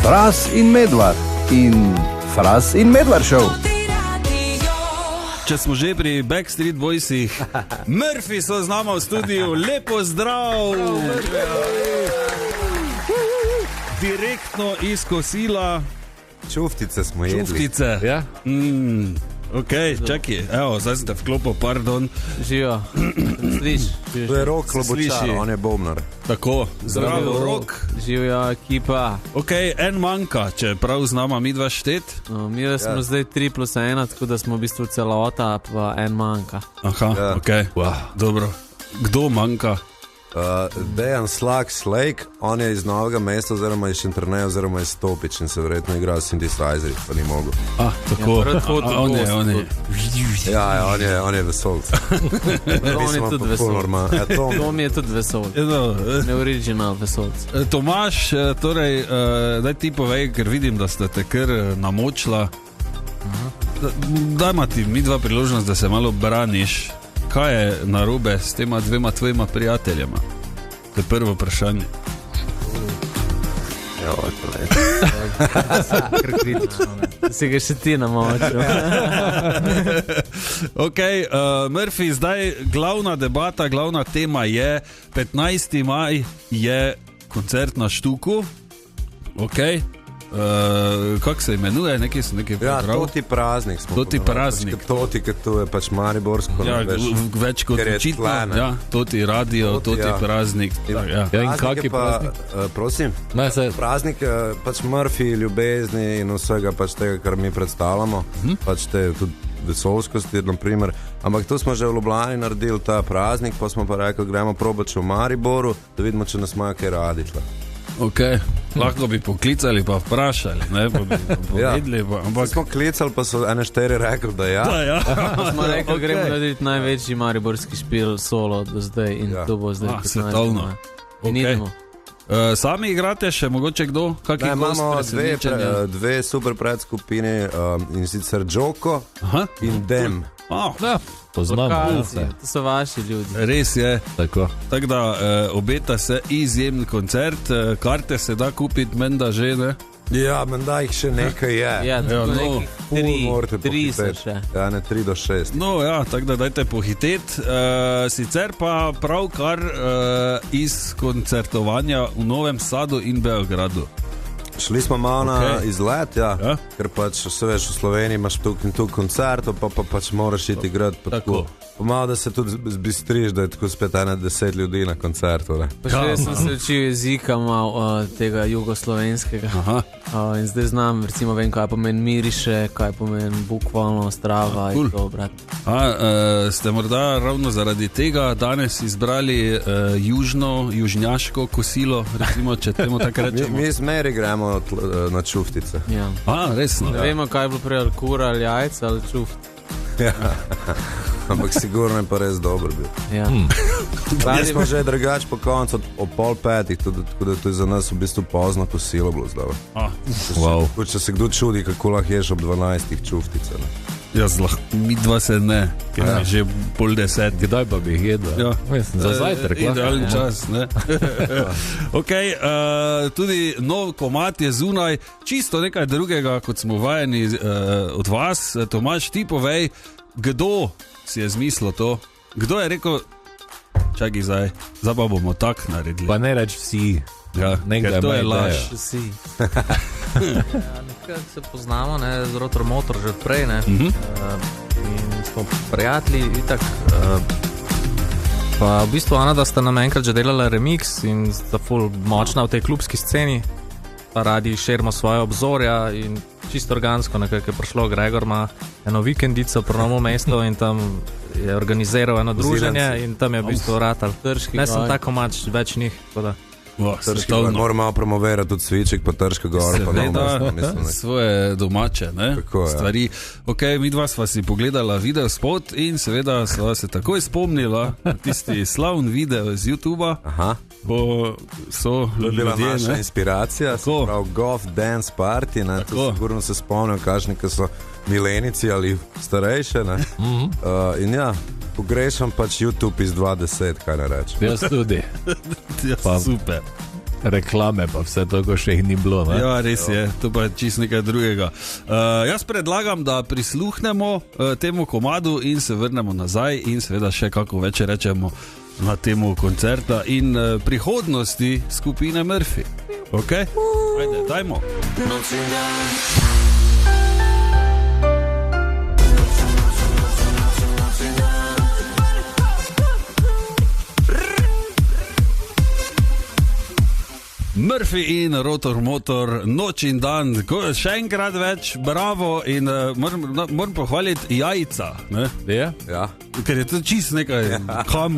Fras in Medvard in Fras in Medvard show. Če smo že pri Backstreet Boysih, Murphy so z nama v studiu, lepo zdrav! Direktno iz kosila. Čuftice smo jedli. Čuftice? Ja. Ok, čakaj, evo, zdaj sem te vklopil, pardon. Živijo, sliš. To je Rok Klobučar, on je bobnar. Tako, zdravo, Rok. Živijo ekipa. Ok, en manjka, če prav z nama midva štet. No, mi smo zdaj 3+1, tako da smo v bistvu celota, pa en manjka. Aha, Ja. ok, dobro. Kdo manjka? Dejan Slake, on je iz Novega mesta, oziroma iz Šentjerneja, oziroma iz Stopič in se verjetno igra s synthesizerji, pa ni mogel. Tako, on je. Ja, on je vesolc. On je tudi vesolc. Tom je tudi vesolc. Ne original vesolc. Tomaž, torej, daj ti povej, ker vidim, da ste te kar namočila. Dajma ti midva priložnost, da se malo braniš. Kaj je narobe s tema dvema tvojima prijateljema? To je prvo vprašanje. Kar kritično, ne. Si ga še ti namočil. Ok, Murphy, zdaj glavna debata, glavna tema je 15. maj je koncert na Štuku. Ok, kako se imenuje? Nekaj Ja, Toti praznik smo. Toti praznik. Toti, ker to je pač mariborsko. Ja, več kot očitno. Ja, Toti radio, Toti praznik. Ja. In kak je praznik? Prosim? Ne, Praznik pač Murphy, ljubezni in vsega pač tega, kar mi predstavljamo. Pač te tudi vesolskosti, naprimer. Ampak tu smo že v Ljubljani naredili ta praznik, pa smo pa rekli, gremo probat še v Mariboru, da vidimo, če nas imajo kaj radi. Ok, lahko bi poklicali pa vprašali, ne, pa bi povedali, ampak... Smo klicali, pa so ene 4 rekli, da ja. Smo rekli, gremo narediti največji mariborski špil solo do zdaj in to bo zdaj 15. svetovno. In idemo. Sami igrate še mogoče kdo? Ne, imamo dve super predskupini in sicer Džoko in Dem. Poznam. To so vaši ljudi. Res je. Tako da obeta se izjemen koncert, karte se da kupiti menda že, ne? Ja, menda jih še nekaj je. Ja, nekih 3 so še. Ja, ne 3 do 6. No ja, tako da dajte pohiteti. Sicer pa pravkar iz koncertovanja v Novem Sadu in Beogradu. Šli smo malo na izlet, ker pač se veš, v Sloveniji imaš tuk in tuk koncertov, pa pač moraš iti igrati. Pa malo, da se tudi zbistriš, da je tako spet 10 ljudi na koncertu. Pa še sem se učil jezika tega jugoslovenskega. In zdaj znam, recimo vem, kaj pomeni miriše, kaj pomeni bukvalno strava in to, brat. Ste morda ravno zaradi tega danes izbrali južnjaško kosilo, recimo, če temu tako rečemo? Mi zmeri gremo na čuftice. Ja. Resno. Ne vemo, kaj bo prej, ali kura, ali jajca, ali čuft. Ja. Ampak sigurno je pa res dobro bil. Ja. Mi smo že drugač po koncu ob 4:30, tako da to je za nas v bistvu pozno kosilo bilo zdaj. Če se kdo čudi, kako lahko ješ ob 12 čuftice. Jaz lahko, mi dva se ne, ker je že 9:30. Kdaj pa bi jih jedla? Za zajtrk. Idealni čas, ne? Ok, tudi nov komad je zunaj, čisto nekaj drugega, kot smo vajeni od vas. Tomaž, ti povej, kdo si je zmislil to? Kdo je rekel, čakaj zdaj pa bomo tak naredili? Pa ne reč vsi. Ja, ker to je laž. Vsi. Nekaj se poznamo, z Rotor Motor že prej, ne? In smo prijatelji, itak. Pa v bistvu Ana, da sta nam enkrat že delala remix in sta ful močna v tej klubski sceni, pa radi širimo svoje obzorja in čisto organsko nekako je prišlo. Gregor ima eno vikendico pri Novo mesto in tam je organiziral eno druženje in tam je v bistvu ratal. Ne sem tako mač, več njih, tako da. Moramo promovirati tudi Sviček, pa Trška gora, pa Novo mesto. Svoje domače, ne? Tako, stvari. Ok, mi dva sva si pogledala video spot in seveda sva se takoj spomnila tisti slavn video z YouTubea. Ko so ljudje, bila naša inspiracija, se pravi Goth Dance Party, sigurno se spomnim, kakšni, ki so milenici ali starejše, ne? In ja, pogrešam pač YouTube iz 2010, kaj ne rečem. Jaz tudi. Pa super. reklame, pa vse to, ko še jih ni bilo. Ne? Ja, res je, to pa je čist nekaj drugega. Jaz predlagam, da prisluhnemo temu komadu in se vrnemo nazaj in seveda še kako več rečemo na temu koncerta in prihodnosti skupine Murphy. Ok? Ajde, dajmo. Murphy in Rotor Motor, noč in dan, še enkrat več, bravo in moram pohvaliti jajca, ne? Ja. Ker je to čisto nekaj,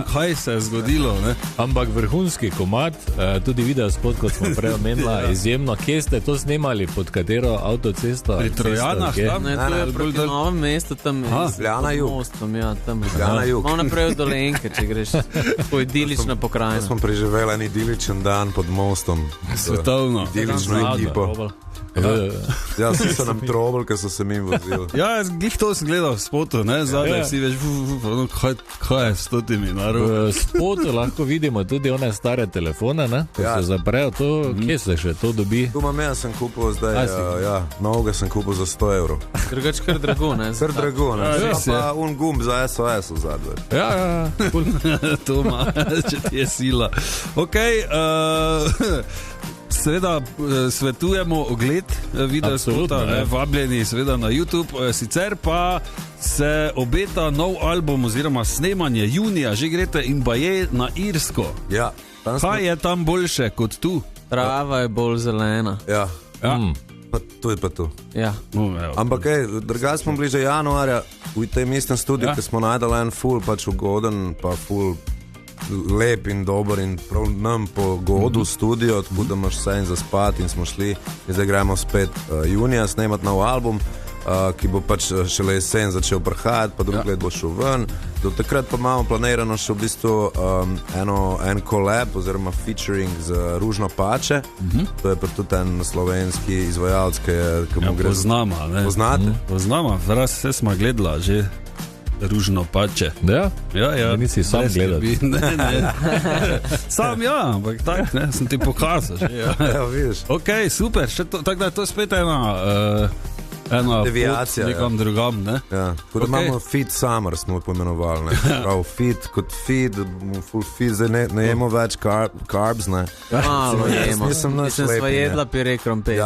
kaj se je zgodilo. Ne? Ampak vrhunski komad, tudi video spot, kot smo prej omenili, izjemno. Kje ste to snemali, pod katero avtocesto? Pri Trojanah tam? Ne, to je proti Novem mestu, tam Ljubljana jug. mostom, ja, tam. Ljubljana jug. Malo naprej od Dolenke, če greš po idilično pokrajino. Smo preživeli en idiličen dan pod mostom. Svetovno. Idilično ekipo. Ja, vsi so nam trobili, ker so se mi vozili. Ja, glih to sem gledal v spotu, ne, zadaj vsi veš, kaj je s totimi narobe. V spotu lahko vidimo tudi one stare telefone, ne? Ko se zaprejo, to, kje se še to dobi? Tu imam jaz, sem kupil zdaj, novega sem kupil za 100 evrov. Drugač kar drago, ne? Kar drago, ne? res je. Pa un gumb za SOS v zadnje. Ja, cool. To ima, če ti je sila. Ok, seveda svetujemo ogled video spota, vabljeni seveda na YouTube, sicer pa se obeta nov album oziroma snemanje junija, že greste in baje na Irsko. Ja. Kaj je tam boljše kot tu? Trava je bolj zelena. Ja. Ja. Pa tu je pa tu. Ja. Ampak drugače smo bili že januarja v tem istem studiu, ki smo najdali en ful pač ugoden, pa ful lep in dober in prav nam po godu studio, tako da imaš vse in za spat in smo šli in zdaj gremo spet junija snemati nov album, ki bo pač šele jesen začel prhajati, pa drugi let bo šel ven. Do takrat pa imamo planirano še v bistvu en collab oziroma featuring z Ružno Pače. To je pa tudi en slovenski izvajalec, ki mu gre Poznama, ne? Poznate? Poznama, raz vse smo gledala že. Ružno Pače. Ja? Ja. Nisi sam gledati. Ne. Sam ampak tak, ne, sem ti pokazal. Ja, vidiš. Ok, super, tako da je to spet ena deviacija, nekam drugam, ne? Ja, tako da imamo Fit Summer, smo poimenovali, ne? Prav fit kot feed, full feed, zdaj ne jemo več carbs, ne? Malo jemo. Nisem sva jedla pire krompir.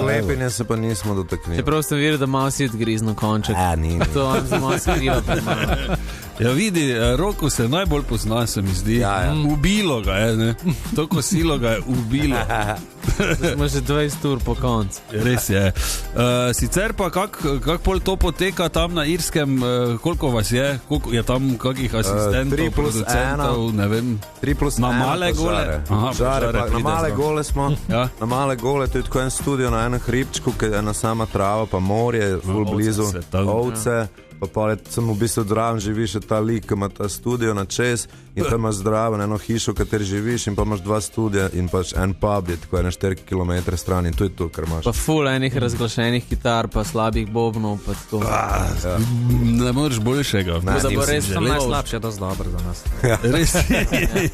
Lepinje se pa nismo dotaknili. Čeprav sem videl, da malo si odgrizno konček. Ni. To vam se malo skriva pred mano. Ja, vidi, Roku se najbolj pozna, se mi zdi. Ubilo ga je, ne? To kosilo ga je ubilo. Smo že 20 ur po koncu. Res je. Sicer pa, kak pol to poteka tam na Irskem, koliko vas je? Koliko je tam kakih asistentov, producentov, ne vem. 3+1 na male gole. Na male gole smo. Na male gole, to je tako en studio na enem hribčku, ki je ena sama trava, pa morje, ful blizu, ovce. Pa sem v bistvu zdraven, živiš ta lik, ki ima ta studio na čez in tam imaš zdraven eno hišo, v kateri živiš in pa imaš 2 studija in pač en pub je tako 4 km stran in to je to, kar imaš. Pa ful enih razglašenih kitar, pa slabih bobnov, pa tako. Ne moreš boljšega. Da bo res najslabše, da je dobro za nas. Res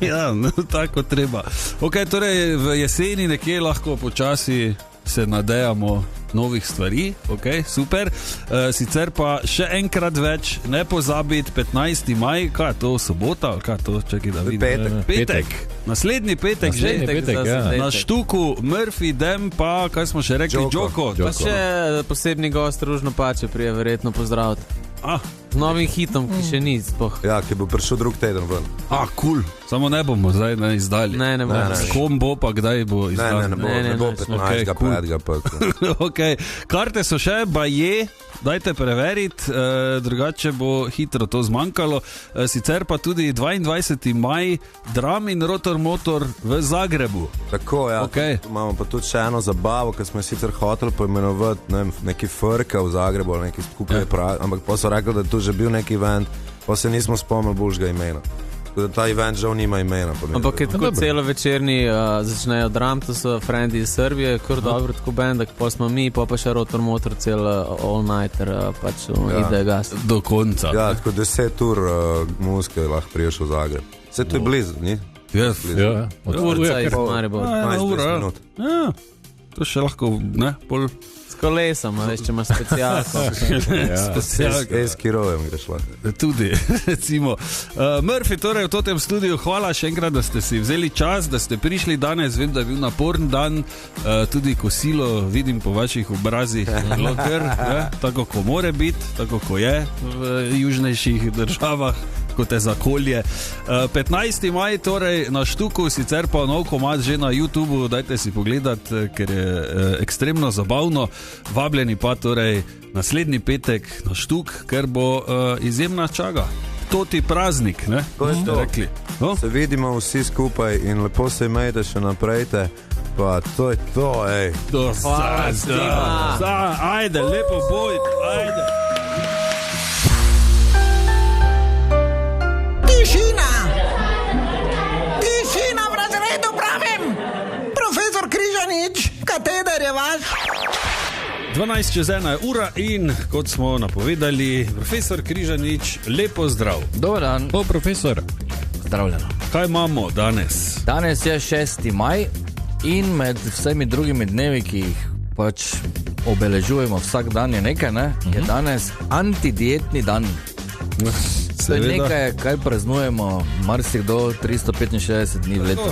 je, tako treba. Ok, torej v jeseni nekje lahko počasi se nadejamo novih stvari, ok, super. Sicer pa še enkrat več, ne pozabiti 15. maj, kaj je to, sobota, ali kaj je to, čekaj da vidim. Petek. Naslednji petek že. Na štuku Murphy, Dem, pa kaj smo še rekli, Džoko. Pa še posebni gost Ružno Pače prije verjetno pozdraviti. Z novim hitom, ki še ni spoh. Ja, ki bo prišel drug teden ven. Cool. Samo ne bomo zdaj izdali. Ne bomo. S kom bo, pa kdaj bo izdali. Ne bo 15. pa. Ok, karte so še, baje, dajte preveriti, drugače bo hitro to zmanjkalo. Sicer pa tudi 22. maj, Dram in Rotor Motor v Zagrebu. Tako, ja. Okay. Imamo pa tudi še eno zabavo, ki smo sicer hoteli poimenovati neki frka v Zagrebu, neki skupaj ampak pa so rekli, da je tu že bil neki event, pa se nismo spomnili boljšega imena. Tako da ta event žal nima imena. Ampak je tako celo večerni začnejo Dram, to so frendi iz Srbije, kar dobro tako bendak, pa smo mi, pa še Rotor Motor cel all-nighter, pač ide gas. Do konca. Ja, tako 10 ur muzike lahko priješ v Zagreb. Vse to je blizu, ni? Ja, Urca iz pol- Maribor. 15 minut. Ja, to še lahko, ne, pol S kolesom, a veš, če imaš specialko. S kirojem greš lahko. tudi, recimo. Murphy, torej v tem studiu, hvala še enkrat, da ste si vzeli čas, da ste prišli danes. Vem, da je bil naporen dan, tudi kosilo vidim po vaših obrazih, loker, tako ko more biti, tako ko je v južnejših državah, kot je za kolje. 15. maj, torej na Štuku, sicer pa nov komad že na YouTubu, dajte si pogledati, ker je ekstremno zabavno. Vabljeni pa torej naslednji petek na Štuk, ker bo izjemna čaga. Toti praznik, ne? To je Ste to. rekli. No? Se vidimo vsi skupaj in lepo se imejte še naprej. Pa to je to, ej. To Hvala, Stima. Ajde, lepo boj, ajde. Tišina! Tišina v razredu, pravim! Profesor Križanič, kateder je vaš? 12 čez 1 je ura in kot smo napovedali, profesor Križanič, lepo zdrav. Dobar dan, profesor. zdravljeno. Kaj imamo danes? Danes je 6. maj in med vsemi drugimi dnevi, ki jih pač obeležujemo vsak dan, je nekaj, ne? Je danes antidietni dan. To je nekaj, kar praznujemo marsikdo 365 dni v letu.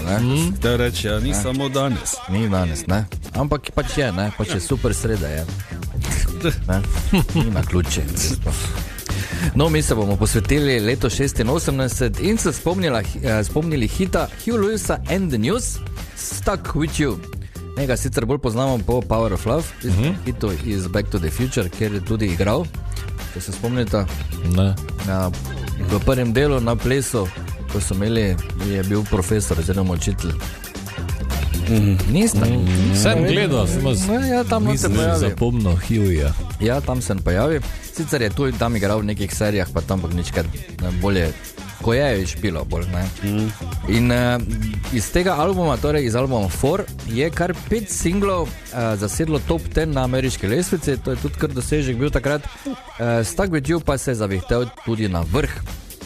Te reči, ja, ni samo danes. Ni danes, ne? Ampak pač je, ne? Pač je super sreda, je. Ne? Ni na ključe. No, mi se bomo posvetili leto 86 in se spomnili hita Hugh Lewisa and the News, Stuck With You. Njega sicer bolj poznamo po Power of Love, hitu iz Back to the Future, kjer je tudi igral, če se spomnite. Ne. V prvem delu na plesu, ko so imeli, je bil profesor oziroma učitelj. Niste? Sem gledal, Ja, tam se nisem pojavi. zapomnil Hughja. Ja, tam se pojavi. Sicer je tu in tam igral v nekih serijah, pa tam pa nič kaj bolje, ko je špilo bolj. In iz tega albuma, torej iz albuma 4, je kar 5 singlov zasedlo top 10 na ameriški lestvici, to je tudi kar dosežek bil takrat. Stuck With You pa se je zavihtel tudi na vrh.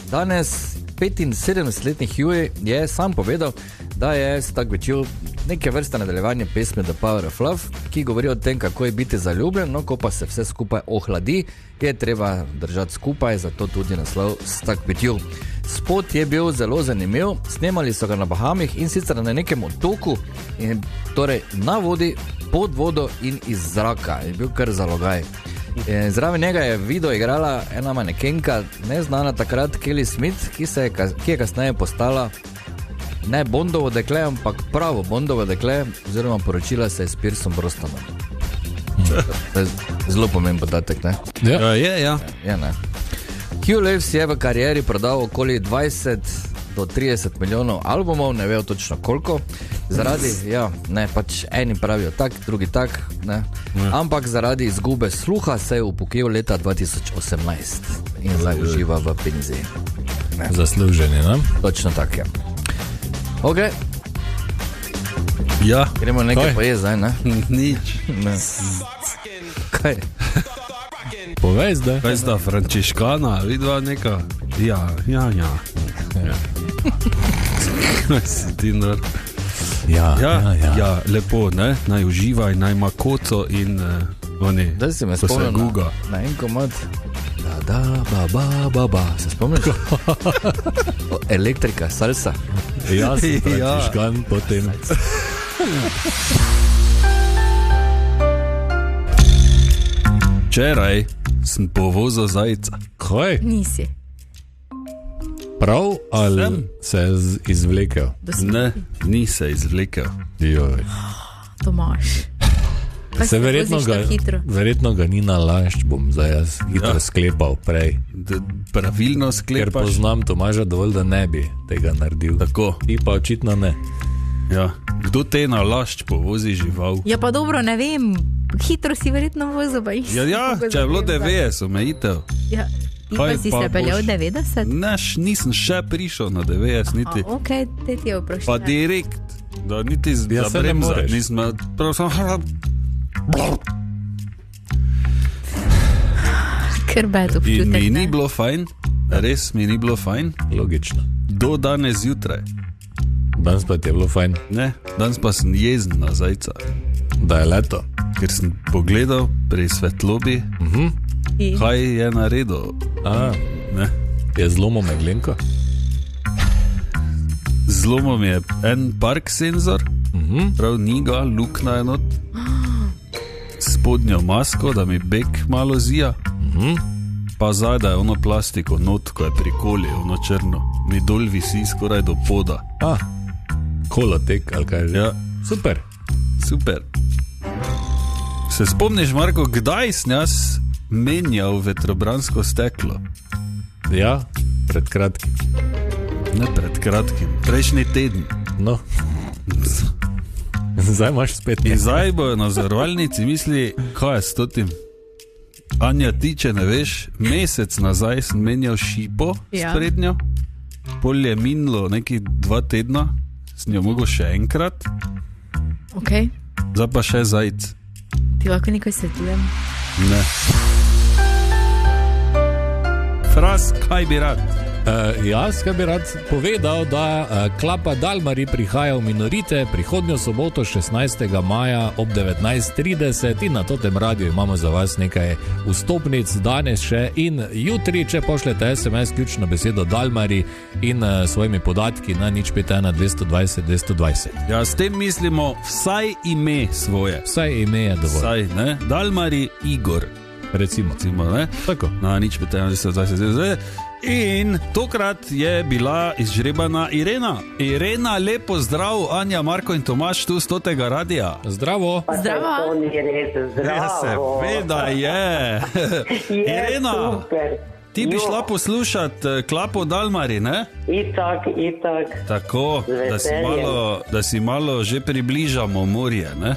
Danes 75-letni Hughie je sam povedal, da je Stuck With You neke vrste nadaljevanje pesmi The Power of Love, ki govori o tem, kako je biti zaljubljen, no ko pa se vse skupaj ohladi, je treba držati skupaj, zato tudi naslov Stuck With You. Spot je bil zelo zanimiv, snemali so ga na Bahamih in sicer na nekem otoku, in torej na vodi, pod vodo in iz zraka, je bil kar zalogaj. Zraven njega je video igrala ena manekenka, neznana takrat, Kelly Smith, ki je kasneje postala ne Bondovo dekle, ampak pravo Bondovo dekle, oziroma poročila se je s Piersom Brosnanom. To je zelo pomemben podatek, ne? Ja. Je, ne? Hugh Lewis je v karieri prodal okoli 20 do 30 milijonov albumov, ne vejo točno koliko, zaradi, pač eni pravijo tak, drugi tak, ne? Ampak zaradi izgube sluha se je upokojil leta 2018 in zdaj uživa v penziji. Zasluženi, ne? Točno tak je. Ok, Ja, gremo nekaj Kaj? pojesti zdaj, ne? nič. Ne. Kaj? Povej zdaj. Kaj sta frančiškana, vidva neka? Ja. Kaj si ti nor? Ja, lepo, ne? Naj uživaj, naj ima koco in oni, Zdaj si me ko se spomnil guga. na en komad. Ba. Se spomniš? Elektrika, salsa. Jaz sem Ja. frančiškan potem. Včeraj sem povozil zajca. Kaj? Nisi. Prav ali Sem. se je izvlekel? Ne, ni se izvlekel. Joj. Tomaš. Pa Se voziš tako hitro. verjetno ga ni nalašč, bom zdaj jaz hitro sklepal prej. Pravilno Ker sklepaš. poznam Tomaža dovolj, da ne bi tega naredil. Tako, Ti pa očitno ne. ja. Kdo te nalašč povozi žival? Ja, pa dobro, ne vem. Hitro si verjetno vozil, pa nisi. Ja, če je bilo 90, omejitev. Ja. Ti Kaj pa si pa se peljal boš? 90? Nisem še prišel na 90, niti. Ok, te ti je Pa vprašanje. direkt, da niti Ja, za saj ne bremza moreš. nisem, prav sem. Ker bed In občutek. mi ne? ni bilo fajn, res mi ni bilo fajn, Logično. do danes zjutraj. Danes pa ti je bilo fajn. Ne, danes pa sem jezen na zajca. Da je leto. Ker sem pogledal pri svetlobi, kaj je naredil. Ne. Je zlomil meglenko? Zlomil mi je en park senzor, prav ni ga, luknja je not, spodnjo masko, da mi bek malo zija, pa zadaj ono plastiko not, ko je prikoli, ono črno, mi dol visi skoraj do poda. Kolotek, ali kaj že? Ja. Super. Se spomniš, Marko, kdaj sem jaz menjal vetrobransko steklo? Ja, pred kratkim. Ne pred kratkim, prejšnji teden. No. Zdaj imaš spet. In zdaj bojo na zavarovalnici misli, kaj je s totim. Anja, ti, če ne veš, mesec nazaj sem menjal šipo sprednjo, pol je minilo neki 2 tedna, sem jo mogel še enkrat. Ok. Zdaj pa še zajc. Ti lahko nekaj svetujem? Ne. Fras, kaj bi rad? Jaz bi rad povedal, da Klapa Dalmari prihaja v Minorite prihodnjo soboto 16. maja ob 19:30 in na totem radiju imamo za vas nekaj vstopnic danes še in jutri, če pošljete SMS ključno besedo Dalmari in svojimi podatki na 051 220 220. Ja, s tem mislimo vsaj ime svoje. Vsaj ime je dovolj. Vsaj, ne? Dalmari Igor. Recimo, ne? Tako. Na 051 220 220. In tokrat je bila izžrebana Irena. Irena, lepo zdrav, Anja, Marko in Tomaž tu z totega radija. Zdravo. Zdravo. Ja, seveda je. Irena, ti bi šla poslušati Klapo Dalmari, ne? Itak. Tako, da si malo že približamo morje, ne?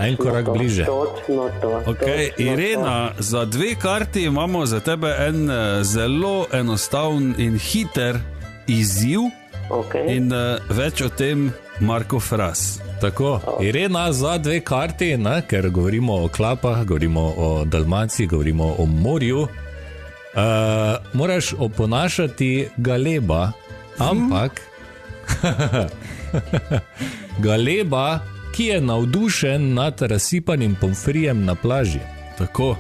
En korak bliže. Točno to. Okay, Irena, za 2 karti imamo za tebe en zelo enostaven in hiter izziv. In več o tem Marko Fras. Tako, Irena, za 2 karti, ne? Ker govorimo o klapah, govorimo o Dalmaciji, govorimo o morju. Moraš oponašati galeba, ampak galeba, ki je navdušen nad razsipanim pomfrijem na plaži. Tako.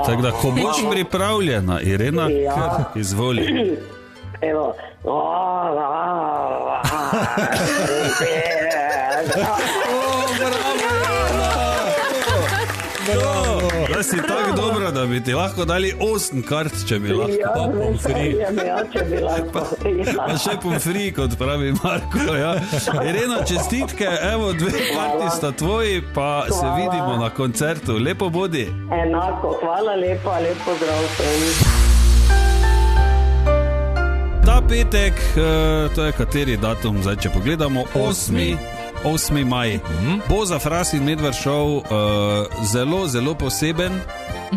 Tako da, ko boš pripravljena, Irena, izvoli. Evo. Da si tako dobra, da bi ti lahko dali 8 kart, če bi lahko. Pa še pomfri, kot pravi Marko. Ja. Irena, čestitke, evo 2 karti sta tvoji, pa se vidimo na koncertu. Lepo bodi. Enako, hvala lepa, lepo zdrav vsem. Ta petek, to je kateri datum, zdaj če pogledamo, 8. maj. Bo za Fras in Medved šov zelo poseben.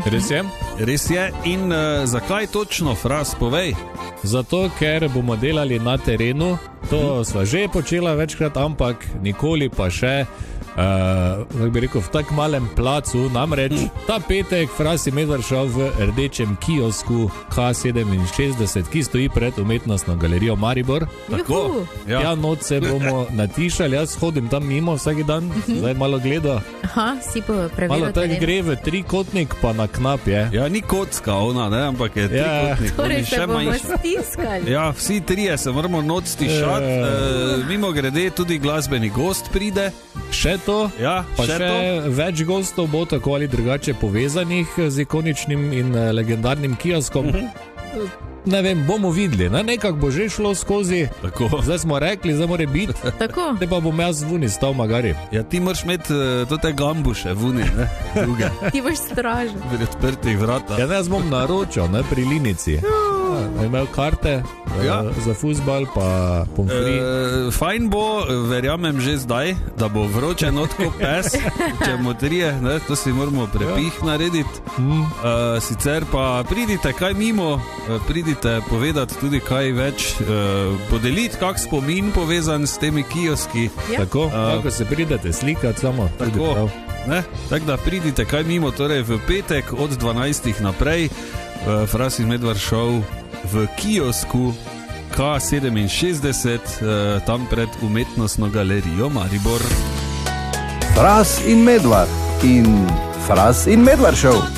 Res je? Res je. In zakaj točno, Fras, povej? Zato, ker bomo delali na terenu. To sva že počela večkrat, ampak nikoli pa še kako bi rekel, v tak malem placu. Namreč ta petek Fras in Medved šov v rdečem kiosku H67, ki stoji pred Umetnostno galerijo Maribor. Tako. Ja, noč se bomo natišali, jaz hodim tam mimo vsak dan, zdaj malo gleda. Aha, si pa preveril. Malo tako gre v trikotnik, pa na knap je. Ja, ni kocka ona, ne, ampak je trikotnik. Torej se bomo stiskali. Ja, vsi trije se moramo noč stišati. Mimo grede tudi glasbeni gost pride. Še to, ja, pa še več gostov bo tako ali drugače povezanih z ikoničnim in legendarnim kioskom. Ne vem, bomo videli, ne? Nekako bo že šlo skozi. Tako. Zdaj smo rekli, zdaj mora biti. Tako. Te pa bom jaz vuni stal magari. Ja, ti moraš imeti te gambuše vuni, ne? Druge. Ti boš stražen. Pri odprtih vrata. Ja, ne, jaz bom naročal, ne, pri Linici. Imel karte za fuzbal, pa pomfri. Fajn bo, verjamem že zdaj, da bo vroče notko pes, če motrije, ne, to si moramo prepih narediti. Sicer pa pridite kaj mimo, pridite povedati tudi kaj več, podeliti kak spomin povezan s temi kioski. Tako, kako se pridete slikati samo. Tako, ne, tako da pridite kaj mimo, torej v petek od 12 naprej, Fras in Medved šov v kiosku K67, tam pred umetnostno galerijo Maribor. Fras in Medvard in Fras in Medvard Show.